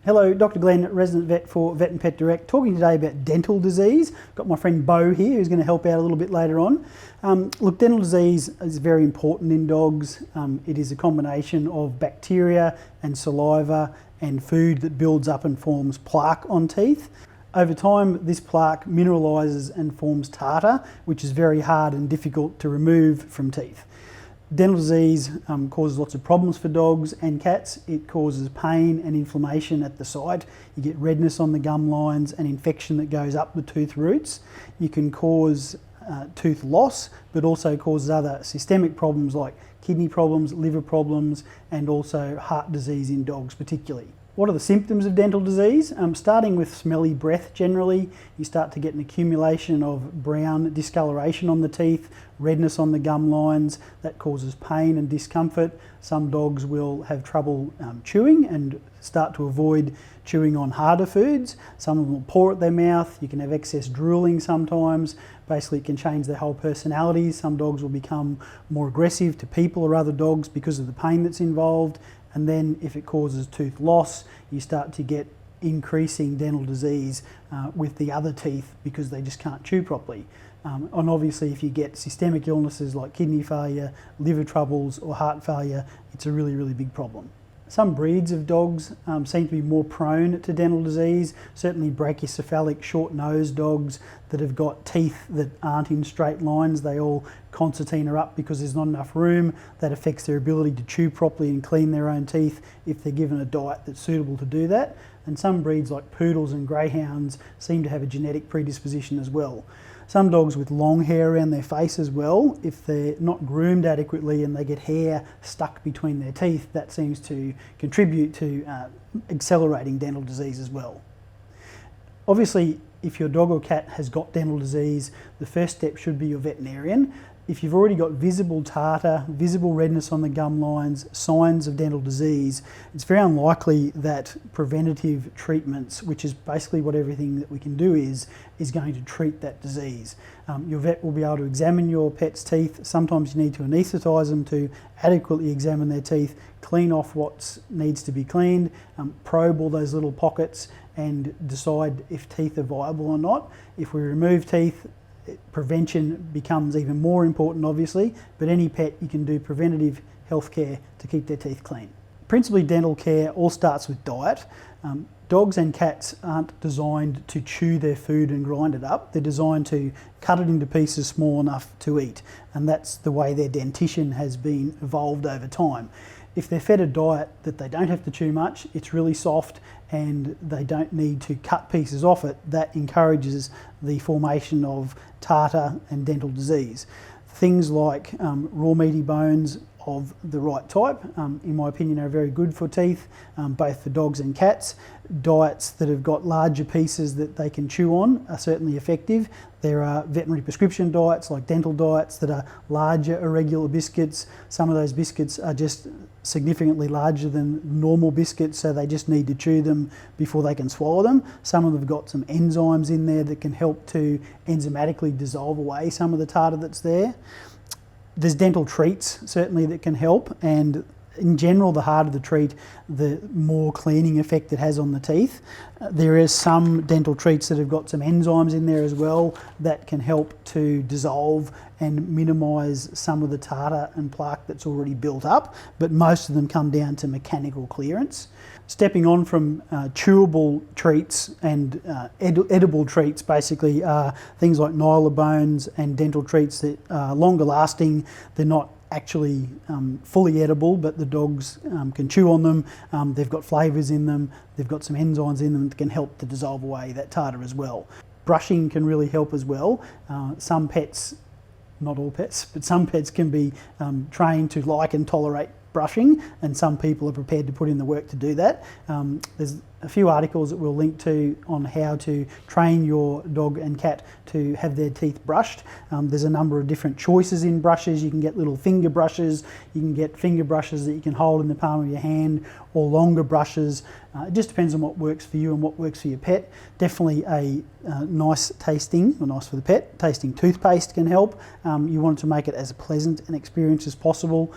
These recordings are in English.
Hello, Dr. Glenn, resident vet for Vet and Pet Direct, talking today about dental disease. Got my friend Bo here who's going to help out a little bit later on. Look, dental disease is very important in dogs. It is a combination of bacteria and saliva and food that builds up and forms plaque on teeth. Over time, this plaque mineralises and forms tartar, which is very hard and difficult to remove from teeth. Dental disease causes lots of problems for dogs and cats. It causes pain and inflammation at the site. You get redness on the gum lines and infection that goes up the tooth roots. You can cause tooth loss, but also causes other systemic problems like kidney problems, liver problems, and also heart disease in dogs particularly. What are the symptoms of dental disease? Starting with smelly breath generally, you start to get an accumulation of brown discoloration on the teeth, redness on the gum lines, that causes pain and discomfort. Some dogs will have trouble chewing and start to avoid chewing on harder foods. Some of them will paw at their mouth. You can have excess drooling sometimes. Basically, it can change their whole personality. Some dogs will become more aggressive to people or other dogs because of the pain that's involved. And then if it causes tooth loss, you start to get increasing dental disease with the other teeth because they just can't chew properly. And obviously if you get systemic illnesses like kidney failure, liver troubles or heart failure, it's a really, really big problem. Some breeds of dogs seem to be more prone to dental disease, certainly brachycephalic, short-nosed dogs that have got teeth that aren't in straight lines. They all concertina up because there's not enough room. That affects their ability to chew properly and clean their own teeth if they're given a diet that's suitable to do that. And some breeds like poodles and greyhounds seem to have a genetic predisposition as well. Some dogs with long hair around their face as well, if they're not groomed adequately and they get hair stuck between their teeth, that seems to contribute to accelerating dental disease as well. Obviously, if your dog or cat has got dental disease, the first step should be your veterinarian. If you've already got visible tartar, visible redness on the gum lines, signs of dental disease, it's very unlikely that preventative treatments, which is basically what everything that we can do is going to treat that disease. Your vet will be able to examine your pet's teeth. Sometimes you need to anaesthetise them to adequately examine their teeth, clean off what needs to be cleaned, probe all those little pockets and decide if teeth are viable or not. If we remove teeth, prevention becomes even more important obviously, but any pet you can do preventative health care to keep their teeth clean. Principally dental care all starts with diet. Dogs and cats aren't designed to chew their food and grind it up. They're designed to cut it into pieces small enough to eat, and that's the way their dentition has been evolved over time. If they're fed a diet that they don't have to chew much, it's really soft and they don't need to cut pieces off it, that encourages the formation of tartar and dental disease. Things like raw meaty bones of the right type, in my opinion, are very good for teeth, both for dogs and cats. Diets that have got larger pieces that they can chew on are certainly effective. There are veterinary prescription diets like dental diets that are larger irregular biscuits. Some of those biscuits are just significantly larger than normal biscuits, so they just need to chew them before they can swallow them. Some of them have got some enzymes in there that can help to enzymatically dissolve away some of the tartar that's there. There's dental treats certainly that can help, and in general, the harder the treat, the more cleaning effect it has on the teeth. There is some dental treats that have got some enzymes in there as well that can help to dissolve and minimise some of the tartar and plaque that's already built up, but most of them come down to mechanical clearance. Stepping on from chewable treats and edible treats basically are things like nyla bones and dental treats that are longer lasting. They're not actually fully edible, but the dogs can chew on them. They've got flavours in them, they've got some enzymes in them that can help to dissolve away that tartar as well. Brushing can really help as well. Some pets, not all pets, but some pets can be trained to like and tolerate brushing, and some people are prepared to put in the work to do that. There's a few articles that we'll link to on how to train your dog and cat to have their teeth brushed. There's a number of different choices in brushes. You can get little finger brushes, you can get finger brushes that you can hold in the palm of your hand, or longer brushes. It just depends on what works for you and what works for your pet. Definitely a nice tasting, or nice for the pet, tasting toothpaste can help. You want to make it as pleasant an experience as possible,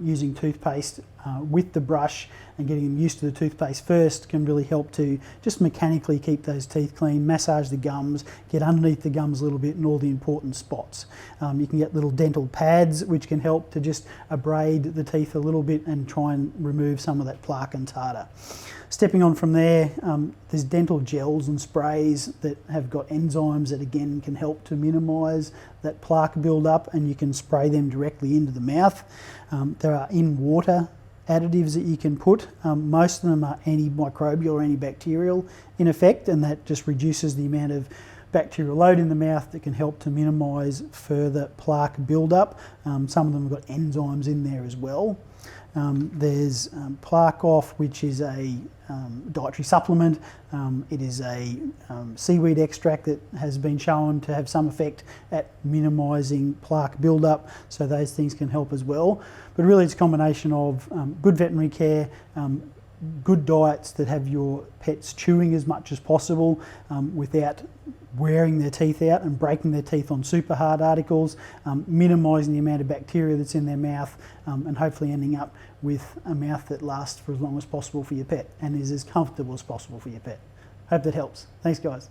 using toothpaste with the brush and getting them used to the toothpaste first can really help to just mechanically keep those teeth clean, massage the gums, get underneath the gums a little bit in all the important spots. You can get little dental pads which can help to just abrade the teeth a little bit and try and remove some of that plaque and tartar. Stepping on from there, there's dental gels and sprays that have got enzymes that again can help to minimise that plaque build-up, and you can spray them directly into the mouth. There are in-water additives that you can put. Most of them are antimicrobial or antibacterial in effect, and that just reduces the amount of bacterial load in the mouth that can help to minimise further plaque build-up. Some of them have got enzymes in there as well. There's Plaque Off, which is a dietary supplement. It is a seaweed extract that has been shown to have some effect at minimising plaque build-up, so those things can help as well. But really it's a combination of good veterinary care, good diets that have your pets chewing as much as possible without wearing their teeth out and breaking their teeth on super hard articles, minimising the amount of bacteria that's in their mouth, and hopefully ending up with a mouth that lasts for as long as possible for your pet and is as comfortable as possible for your pet. Hope that helps. Thanks guys.